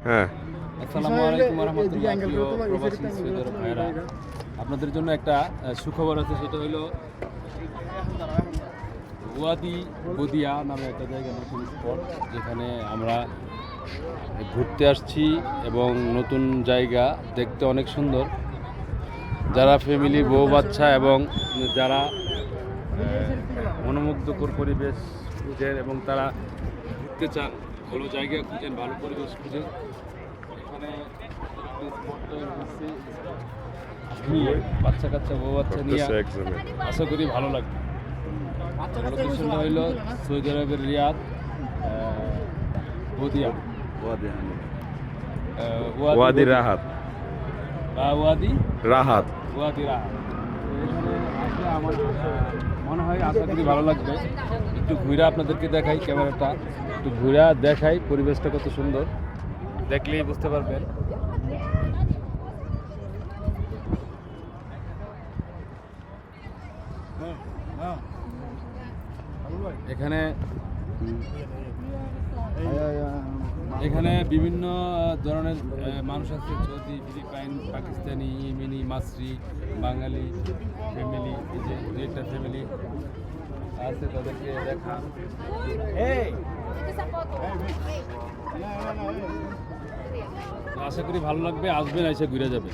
হ্যাঁ। আসসালামু আলাইকুম ওয়া রাহমাতুল্লাহ। প্রিয় প্রবাসী সৌদির ভাইরা, আপনাদের জন্য একটা সুখবর আছে। সেটা হলো ওয়াদি বদিয়া নামে একটা জায়গা, নতুন স্পট, যেখানে আমরা ঘুরতে আসছি এবং নতুন জায়গা দেখতে অনেক সুন্দর। যারা ফ্যামিলি, বউ বাচ্চা এবং যারা মনোমুগ্ধকর পরিবেশ খুঁজেন এবং তারা ঘুরতে চান, ভালো জায়গা খুঁজেন, ভালো পরিবেশ খুঁজেন, এখানে নিয়ে বাচ্চা কাচ্চা, বউ বাচ্চা নিয়ে আশা করি ভালো লাগবে। লোকেশনটা হইল সৌদি আরবের রিয়াদ, বদিয়া, ওয়াদি রাহাত। ওয়াদি রাহাত। ওয়াদি রাহাত। এখানে আসলে আমার মনে হয় আশা করি ভালো লাগবে। একটু ঘুরে আপনাদেরকে দেখাই, ক্যামেরাটা একটু ঘুরে দেখাই, পরিবেশটা কত সুন্দর, দেখলেই বুঝতে পারবেন। এখানে এখানে বিভিন্ন ধরনের মানুষ আছে, সৌদি, ফিলিপাইন, পাকিস্তানি, ইয়েমেনি, মাসরি, বাঙালি ফ্যামিলি। এই যে দু একটা ফ্যামিলি আছে, তাদেরকে দেখা। আশা করি ভালো লাগবে, আসবেন, এসে ঘুরে যাবে।